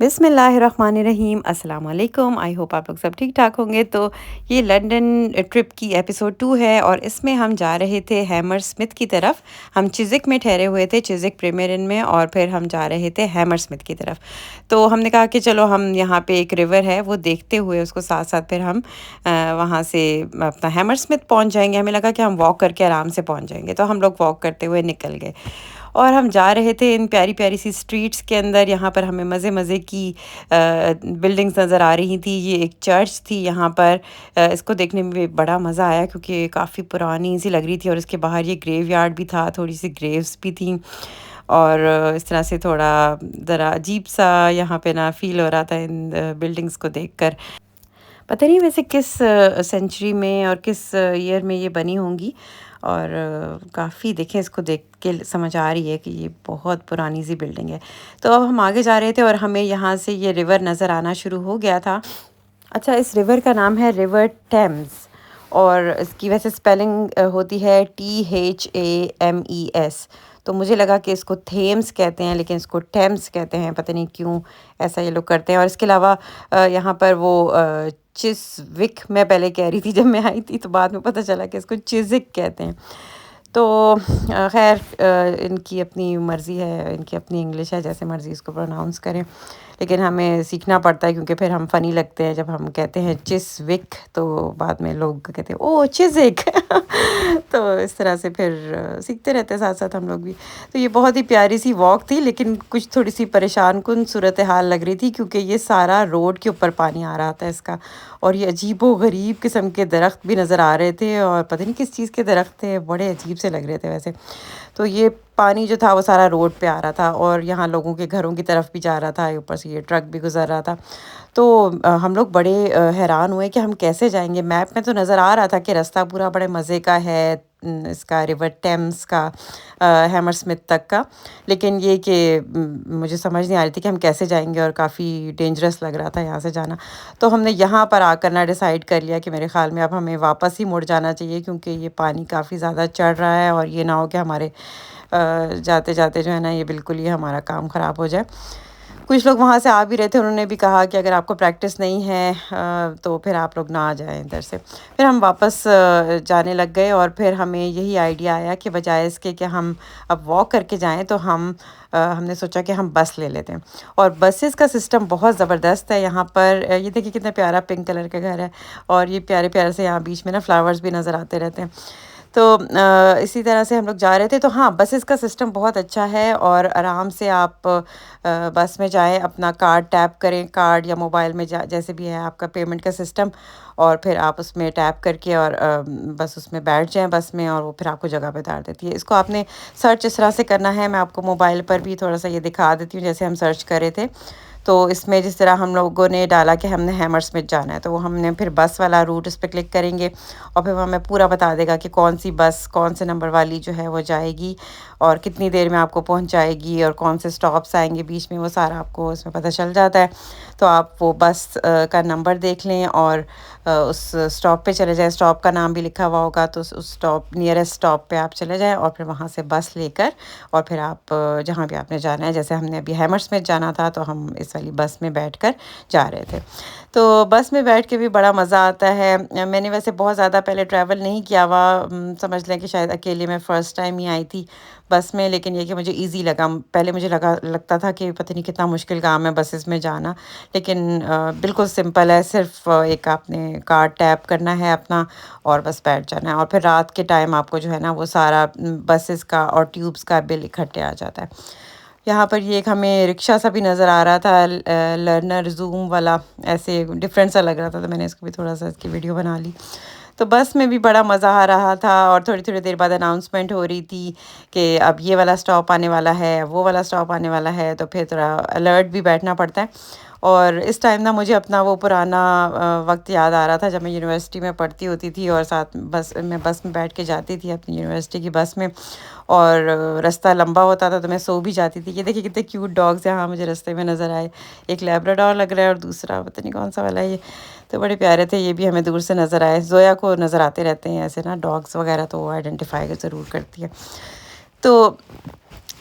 बिस्मिल्लाहिर्रहमानिर्रहीम अस्सलाम वालेकुम। आई होप आप लोग सब ठीक ठाक होंगे। तो ये लंदन ट्रिप की एपिसोड 2 है और इसमें हम जा रहे थे हैमर स्मिथ की तरफ। हम चिज़िक में ठहरे हुए थे, चिज़िक प्रीमियर इन में, और फिर हम जा रहे थे हैमर स्मिथ की तरफ। तो हमने कहा कि चलो हम यहाँ पे एक रिवर है वो देखते हुए उसको साथ-साथ फिर हम वहाँ से अपना हैमर स्मिथ पहुँच जाएँगे। हमें लगा कि हम वॉक करके आराम से पहुँच जाएँगे, तो हम लोग वॉक करते हुए निकल गए। और हम जा रहे थे इन प्यारी-प्यारी सी स्ट्रीट्स के अंदर। यहाँ पर हमें मज़े-मज़े की बिल्डिंग्स नज़र आ रही थी। ये एक चर्च थी यहाँ पर। इसको देखने में भी बड़ा मज़ा आया क्योंकि काफ़ी पुरानी सी लग रही थी और इसके बाहर ये ग्रेवयार्ड भी था, थोड़ी-सी ग्रेव्स भी थीं। और इस तरह से थोड़ा ज़रा अजीब-सा यहाँ पे ना फ़ील हो रहा था इन बिल्डिंग्स को देखकर। पता नहीं वैसे किस सेंचुरी में और किस ईयर में ये बनी होंगी। और काफ़ी देखें, इसको देख के समझ आ रही है कि ये बहुत पुरानी सी बिल्डिंग है। तो अब हम आगे जा रहे थे और हमें यहाँ से ये रिवर नज़र आना शुरू हो गया था। अच्छा, इस रिवर का नाम है रिवर टेम्स और इसकी वैसे स्पेलिंग होती है THAMES। तो मुझे लगा कि इसको थेम्स कहते हैं, लेकिन इसको टेम्स कहते हैं। पता नहीं क्यों ऐसा ये लोग करते हैं। और इसके अलावा यहाँ पर वो चिस्विक मैं पहले कह रही थी जब मैं आई थी, तो बाद में पता चला कि इसको चिज़िक कहते हैं। तो खैर, इनकी अपनी मर्ज़ी है, इनकी अपनी इंग्लिश है, जैसे मर्ज़ी इसको प्रोनाउंस करें। लेकिन हमें सीखना पड़ता है क्योंकि फिर हम फ़नी लगते हैं जब हम कहते हैं चिस्विक, तो बाद में लोग कहते हैं ओह चिज़िक। तो इस तरह से फिर सीखते रहते हैं साथ-साथ हम लोग भी। तो ये बहुत ही प्यारी सी वॉक थी, लेकिन कुछ थोड़ी-सी परेशान-कुन सूरत हाल लग रही थी क्योंकि ये सारा रोड के ऊपर पानी आ रहा था इसका। और ये अजीबो-गरीब किस्म के दरख्त भी नज़र आ रहे थे और पता नहीं किस चीज़ के दरख्त थे, बड़े अजीब से लग रहे थे वैसे। तो ये पानी जो था वो सारा रोड पे आ रहा था और यहाँ लोगों के घरों की तरफ भी जा रहा था, ऊपर से ये ट्रक भी गुज़र रहा था। तो हम लोग बड़े हैरान हुए कि हम कैसे जाएँगे। मैप में तो नज़र आ रहा था कि रास्ता पूरा बड़े मज़े का है, इसका रिवर टेम्स का, हैमर स्मिथ तक का। लेकिन ये कि मुझे समझ नहीं आ रही थी कि हम कैसे जाएँगे और काफ़ी डेंजरस लग रहा था यहाँ से जाना। तो हमने यहाँ पर आकर ना डिसाइड कर लिया कि मेरे ख़्याल में अब हमें वापस ही मुड़ जाना चाहिए क्योंकि ये पानी काफ़ी ज़्यादा चढ़ रहा है और ये ना हो कि हमारे जाते-जाते जो है ना ये बिल्कुल ही हमारा काम ख़राब हो जाए। कुछ लोग वहाँ से आ भी रहे थे, उन्होंने भी कहा कि अगर आपको प्रैक्टिस नहीं है तो फिर आप लोग ना आ जाएँ इधर से। फिर हम वापस जाने लग गए और फिर हमें यही आइडिया आया कि बजाय इसके कि हम अब वॉक करके जाएँ, तो हमने सोचा कि हम बस ले लेते हैं। और बसेस का सिस्टम बहुत ज़बरदस्त है यहाँ पर। ये देखिए कितना प्यारा पिंक कलर का घर है और ये प्यारे-प्यारे से यहाँ बीच में ना फ्लावर्स भी नज़र आते रहते हैं। तो इसी तरह से हम लोग जा रहे थे। तो हाँ, बसेस का सिस्टम बहुत अच्छा है और आराम से आप बस में जाएँ, अपना कार्ड टैप करें, कार्ड या मोबाइल में जा जैसे भी है आपका पेमेंट का सिस्टम, और फिर आप उसमें टैप करके और बस उसमें बैठ जाएँ बस में और वो फिर आपको जगह पे उतार देती है। इसको आपने सर्च इस तरह से करना है, मैं आपको मोबाइल पर भी थोड़ा-सा ये दिखा देती हूँ जैसे हम सर्च कर रहे थे। तो इसमें जिस तरह हम लोगों ने डाला कि हमने हैमर स्मिथ जाना है, तो वो हमने फिर बस वाला रूट उस पे क्लिक करेंगे और फिर वो हमें पूरा बता देगा कि कौन-सी बस, कौन से नंबर वाली जो है वो जाएगी और कितनी देर में आपको पहुँचाएगी और कौन से स्टॉप्स आएँगे बीच में, वो सारा आपको उसमें पता चल जाता है। तो आप वो बस का नंबर देख लें और उस स्टॉप पे चले जाएँ। स्टॉप का नाम भी लिखा हुआ होगा, तो उस स्टॉप नियरेस्ट स्टॉप पे आप चले जाएँ और फिर वहाँ से बस लेकर और फिर आप जहाँ भी आपने जाना है, जैसे हमने अभी हैमर स्मिथ जाना था, तो हम इस वाली बस में बैठकर जा रहे थे। तो बस में बैठ के भी बड़ा मज़ा आता है। मैंने वैसे बहुत ज़्यादा पहले ट्रैवल नहीं किया हुआ, समझ लें कि शायद अकेले मैं फ़र्स्ट टाइम ही आई थी बस में, लेकिन ये कि मुझे ईज़ी लगा। पहले मुझे लगता था कि पता नहीं कितना मुश्किल काम है बसेस में जाना, लेकिन बिल्कुल सिंपल है। सिर्फ़ एक आपने कार्ड टैप करना है अपना और बस बैठ जाना है और फिर रात के टाइम आपको जो है ना वो सारा बसेस का और ट्यूब्स का बिल इकट्ठे आ जाता है। यहाँ पर ये एक हमें रिक्शा सा भी नज़र आ रहा था, लर्नर ज़ूम वाला, ऐसे डिफरेंट सा लग रहा था, तो मैंने इसको भी थोड़ा-सा इसकी वीडियो बना ली। तो बस में भी बड़ा मज़ा आ रहा था और थोड़ी-थोड़ी देर बाद अनाउंसमेंट हो रही थी कि अब ये वाला स्टॉप आने वाला है, वो वाला स्टॉप आने वाला है, तो फिर थोड़ा अलर्ट भी बैठना पड़ता है। और इस टाइम ना मुझे अपना वो पुराना वक़्त याद आ रहा था जब मैं यूनिवर्सिटी में पढ़ती होती थी और साथ बस में बैठ के जाती थी अपनी यूनिवर्सिटी की बस में, और रास्ता लंबा होता था तो मैं सो भी जाती थी। ये देखिए कितने क्यूट डॉग्स यहाँ मुझे रास्ते में नज़र आए। एक लैब्राडोर लग रहा है और दूसरा पता नहीं कौन-सा वाला है ये। तो बड़े प्यारे थे, ये भी हमें दूर से नज़र आए। ज़ोया को नज़र आते रहते हैं ऐसे ना डॉग्स वग़ैरह, तो वो आइडेंटिफ़ाई ज़रूर करती है। तो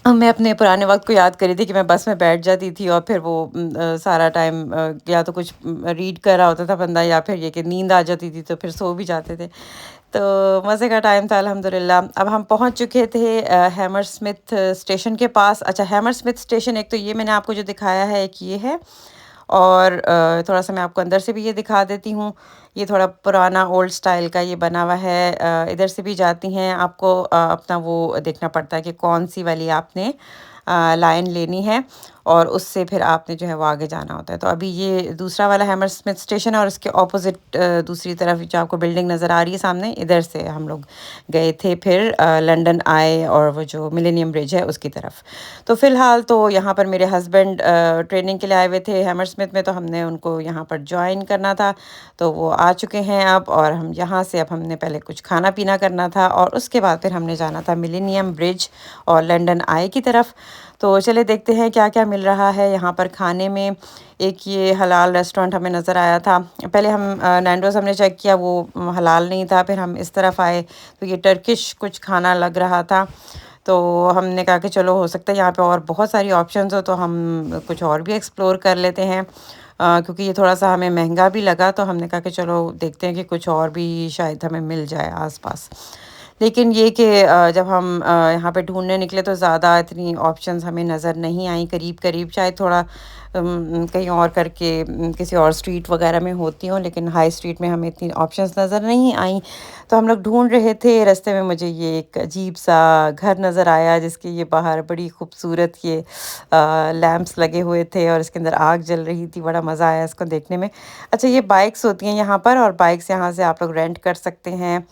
मैं अपने पुराने वक़्त को याद कर रही थी कि मैं बस में बैठ जाती थी और फिर वो सारा टाइम या तो कुछ रीड कर रहा होता था बंदा या फिर ये कि नींद आ जाती थी तो फिर सो भी जाते थे। तो मज़े का टाइम था अल्हम्दुलिल्लाह। अब हम पहुँच चुके थे हैमरस्मिथ स्टेशन के पास। अच्छा, हैमरस्मिथ स्टेशन एक तो ये मैंने आपको जो दिखाया है एक ये है, और थोड़ा-सा मैं आपको अंदर से भी ये दिखा देती हूँ। ये थोड़ा पुराना ओल्ड स्टाइल का ये बना हुआ है। इधर से भी जाती हैं आपको अपना वो देखना पड़ता है कि कौन-सी वाली आपने लाइन लेनी है, और उससे फिर आपने जो है वो आगे जाना होता है। तो अभी ये दूसरा वाला हैमरस्मिथ स्टेशन है और उसके ऑपोज़िट दूसरी तरफ जो आपको बिल्डिंग नज़र आ रही है सामने, इधर से हम लोग गए थे फिर लंदन आए और वो जो मिलेनियम ब्रिज है उसकी तरफ। तो फ़िलहाल तो यहाँ पर मेरे हस्बैंड ट्रेनिंग के लिए आए हुए थे हैमरस्मिथ में, तो हमने उनको यहाँ पर जॉइन करना था। तो वो आ चुके हैं अब, और हम यहाँ से अब हमने पहले कुछ खाना-पीना करना था और उसके बाद फिर हमने जाना था मिलेनियम ब्रिज और लंदन आई की तरफ। तो चलिए देखते हैं क्या-क्या मिल रहा है यहाँ पर खाने में। एक ये हलाल रेस्टोरेंट हमें नज़र आया था। पहले हम नैंडोज़ हमने चेक किया, वो हलाल नहीं था। फिर हम इस तरफ आए तो ये टर्किश कुछ खाना लग रहा था। तो हमने कहा कि चलो हो सकता है यहाँ पे और बहुत सारी ऑप्शंस हो तो हम कुछ और भी एक्सप्लोर कर लेते हैं। क्योंकि ये थोड़ा-सा हमें महँगा भी लगा, तो हमने कहा कि चलो देखते हैं कि कुछ और भी शायद हमें मिल जाए आस-पास। लेकिन ये कि जब हम यहाँ पे ढूँढने निकले तो ज़्यादा इतनी ऑप्शंस हमें नज़र नहीं आई करीब-करीब, शायद थोड़ा कहीं और करके किसी और स्ट्रीट वग़ैरह में होती हों, लेकिन हाई स्ट्रीट में हमें इतनी ऑप्शंस नज़र नहीं आई। तो हम लोग ढूँढ रहे थे, रास्ते में मुझे ये एक अजीब-सा घर नज़र आया जिसके ये बाहर बड़ी खूबसूरत ये लैंप्स लगे हुए थे और इसके अंदर आग जल रही थी, बड़ा मज़ा आया इसको देखने में। अच्छा, ये बाइक्स होती हैं यहाँ पर, और बाइक्स यहाँ से आप लोग रेंट कर सकते हैं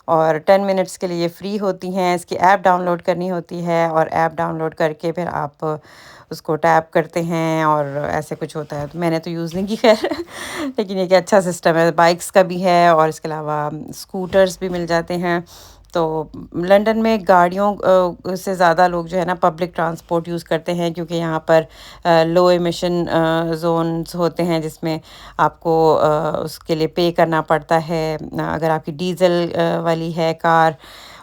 और 10 मिनट्स के लिए ये फ्री होती हैं। इसकी ऐप डाउनलोड करनी होती है और ऐप डाउनलोड करके फिर आप उसको टैप करते हैं और ऐसे कुछ होता है। तो मैंने तो यूज़ नहीं की खैर लेकिन ये कि अच्छा सिस्टम है, बाइक्स का भी है और इसके अलावा स्कूटर्स भी मिल जाते हैं। तो लंदन में गाड़ियों से ज़्यादा लोग जो है ना पब्लिक ट्रांसपोर्ट यूज़ करते हैं, क्योंकि यहाँ पर लो एमिशन ज़ोन्स होते हैं जिसमें आपको उसके लिए पे करना पड़ता है अगर आपकी डीज़ल वाली है कार,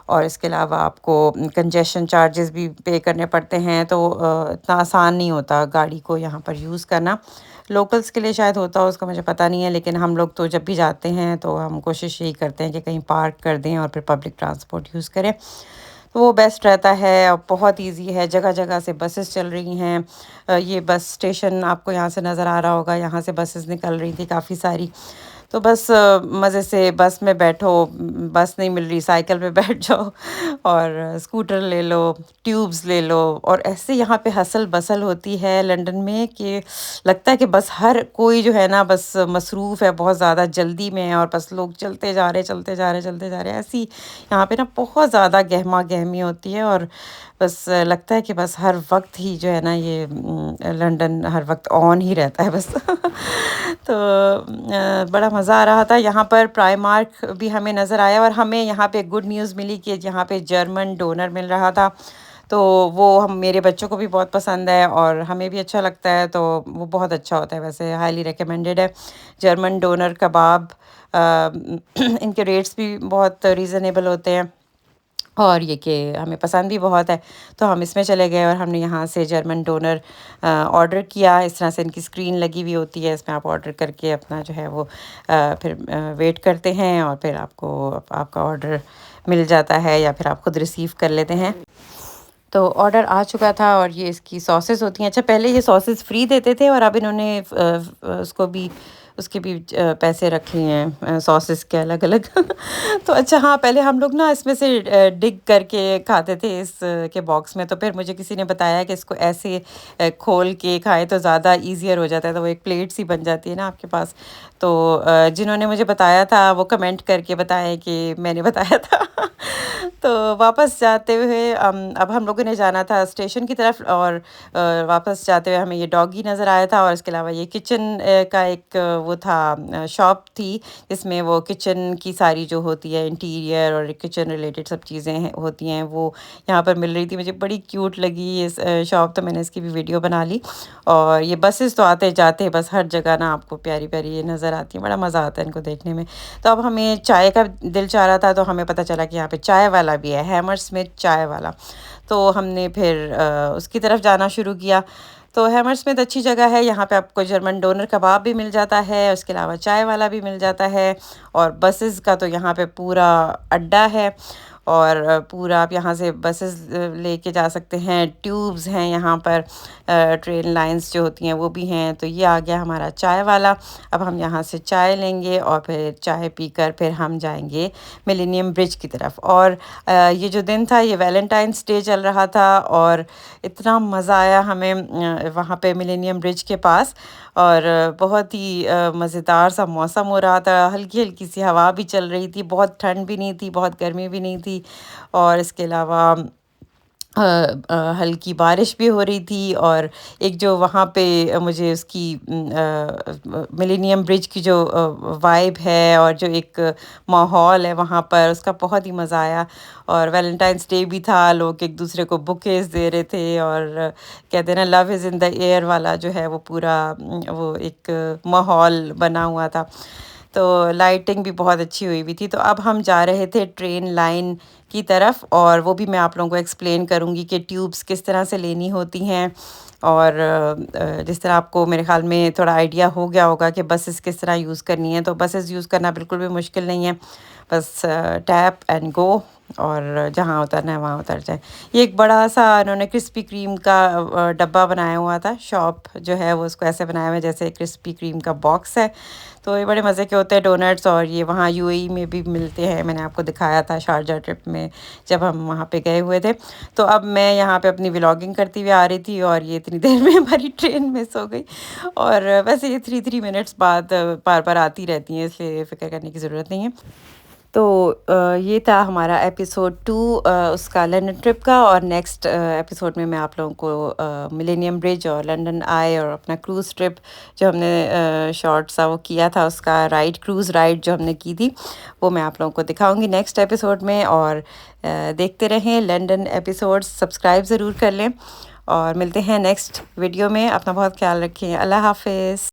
और इसके अलावा आपको कंजेशन चार्जेस भी पे करने पड़ते हैं। तो इतना आसान नहीं होता गाड़ी को यहाँ पर यूज़ करना। लोकल्स के लिए शायद होता हो, उसका मुझे पता नहीं है, लेकिन हम लोग तो जब भी जाते हैं तो हम कोशिश यही करते हैं कि कहीं पार्क कर दें और फिर पब्लिक ट्रांसपोर्ट यूज़ करें। तो वो बेस्ट रहता है और बहुत ईज़ी है, जगह-जगह से बसेस चल रही हैं। ये बस स्टेशन आपको यहाँ से नज़र आ रहा होगा, यहाँ से बसेस निकल रही थी काफ़ी सारी। तो बस मज़े से बस में बैठो, बस नहीं मिल रही साइकिल पे बैठ जाओ और स्कूटर ले लो, ट्यूब्स ले लो, और ऐसे यहाँ पे हसल-बसल होती है लंदन में कि लगता है कि बस हर कोई जो है ना बस मसरूफ़ है, बहुत ज़्यादा जल्दी में है और बस लोग चलते जा रहे, चलते जा रहे, चलते जा रहे हैं। ऐसी यहाँ पे ना बहुत ज़्यादा गहमा-गहमी होती है और बस लगता है कि बस हर वक़्त ही जो है ना ये लंदन हर वक़्त ऑन ही रहता है बस। तो बड़ा मज़ा आ रहा था। यहाँ पर प्राइमार्क भी हमें नज़र आया और हमें यहाँ पे गुड न्यूज़ मिली कि यहाँ पे जर्मन डोनर मिल रहा था। तो वो हम मेरे बच्चों को भी बहुत पसंद है और हमें भी अच्छा लगता है, तो वो बहुत अच्छा होता है, वैसे हाईली रिकमेंडेड है। जर्मन डोनर कबाब, इनके रेट्स भी बहुत रीज़नेबल होते हैं और ये कि हमें पसंद भी बहुत है। तो हम इसमें चले गए और हमने यहाँ से जर्मन डोनर ऑर्डर किया। इस तरह से इनकी स्क्रीन लगी हुई होती है, इसमें आप ऑर्डर करके अपना जो है वो फिर वेट करते हैं और फिर आपको आपका ऑर्डर मिल जाता है या फिर आप खुद रिसीव कर लेते हैं। तो ऑर्डर आ चुका था और ये इसकी सॉसेस होती हैं। अच्छा, पहले ये सॉसेस फ्री देते थे और अब इन्होंने उसको भी उसके भी पैसे रखे हैं सॉसेस के अलग-अलग। तो अच्छा हाँ, पहले हम लोग ना इसमें से डिग करके खाते थे इस के बॉक्स में, तो फिर मुझे किसी ने बताया कि इसको ऐसे खोल के खाएँ तो ज़्यादा ईज़ियर हो जाता है, तो वो एक प्लेट सी बन जाती है ना आपके पास। तो जिन्होंने मुझे बताया था वो कमेंट करके बताएँ कि मैंने बताया था। तो वापस जाते हुए अब हम लोगों ने जाना था स्टेशन की तरफ और वापस जाते हुए हमें ये डॉगी नज़र आया था और इसके अलावा ये किचन का एक वो था शॉप थी जिसमें वो किचन की सारी जो होती है इंटीरियर और किचन रिलेटेड सब चीज़ें होती हैं वो यहाँ पर मिल रही थी। मुझे बड़ी क्यूट लगी इस शॉप, तो मैंने इसकी भी वीडियो बना ली। और ये बसेस तो आते जाते बस हर जगह ना आपको प्यारी प्यारी ये नज़र आती है, बड़ा मज़ा आता है इनको देखने में। तो अब हमें चाय का दिल चाह रहा था, तो हमें पता चला कि यहाँ पे चाय वाला वाला भी है, हैमरस्मिथ चाय वाला। तो हमने फिर उसकी तरफ जाना शुरू किया। तो हैमरस्मिथ अच्छी जगह है, यहाँ पे आपको जर्मन डोनर कबाब भी मिल जाता है, उसके अलावा चाय वाला भी मिल जाता है, और बसेस का तो यहाँ पे पूरा अड्डा है। और पूरा आप यहाँ से बसेस लेके जा सकते हैं, ट्यूब्स हैं यहाँ पर, ट्रेन लाइंस जो होती हैं वो भी हैं। तो ये आ गया हमारा चाय वाला। अब हम यहाँ से चाय लेंगे और फिर चाय पीकर फिर हम जाएंगे मिलेनियम ब्रिज की तरफ। और ये जो दिन था ये वैलेंटाइंस डे चल रहा था, और इतना मज़ा आया हमें वहाँ पे मिलेनियम ब्रिज के पास। और बहुत ही मज़ेदार सा मौसम हो रहा था, हल्की हल्की सी हवा भी चल रही थी, बहुत ठंड भी नहीं थी, बहुत गर्मी भी नहीं थी। और इसके अलावा हल्की बारिश भी हो रही थी। और एक जो वहाँ पे मुझे उसकी मिलेनियम ब्रिज की जो वाइब है और जो एक माहौल है वहाँ पर, उसका बहुत ही मज़ा आया। और वैलेंटाइंस डे भी था, लोग एक दूसरे को बुकेस दे रहे थे, और कहते हैं ना love is in the air वाला जो है वो पूरा वो एक माहौल बना हुआ था। तो लाइटिंग भी बहुत अच्छी हुई हुई थी। तो अब हम जा रहे थे ट्रेन लाइन की तरफ, और वो भी मैं आप लोगों को एक्सप्लेन करूँगी कि ट्यूब्स किस तरह से लेनी होती हैं। और जिस तरह आपको मेरे ख़्याल में थोड़ा आइडिया हो गया होगा कि बसेस किस तरह यूज़ करनी है, तो बसेस यूज़ करना बिल्कुल भी मुश्किल नहीं है, बस टैप एंड गो, और जहाँ उतरना है वहाँ उतर जाए। ये एक बड़ा सा उन्होंने क्रिस्पी क्रीम का डब्बा बनाया हुआ था, शॉप जो है वो उसको ऐसे बनाया हुआ है जैसे क्रिस्पी क्रीम का बॉक्स है। तो ये बड़े मज़े के होते हैं डोनट्स, और ये वहाँ यूएई में भी मिलते हैं, मैंने आपको दिखाया था शारजा ट्रिप में जब हम वहाँ पे गए हुए थे। तो अब मैं यहाँ पे अपनी व्लॉगिंग करती हुई आ रही थी, और ये इतनी देर में हमारी ट्रेन मिस हो गई। और वैसे ये 3 मिनट्स बाद बार बार आती रहती हैं, इसलिए फ़िक्र करने की ज़रूरत नहीं है। तो ये था हमारा एपिसोड 2 उसका लंदन ट्रिप का। और नेक्स्ट एपिसोड में मैं आप लोगों को मिलेनियम ब्रिज और लंदन आए और अपना क्रूज़ ट्रिप जो हमने शॉर्ट सा वो किया था, उसका राइड, क्रूज़ राइड जो हमने की थी, वो मैं आप लोगों को दिखाऊंगी नेक्स्ट एपिसोड में। और देखते रहें लंदन एपिसोड्स, सब्सक्राइब ज़रूर कर लें, और मिलते हैं नेक्स्ट वीडियो में। अपना बहुत ख्याल रखें। अल्लाह हाफ़िज़।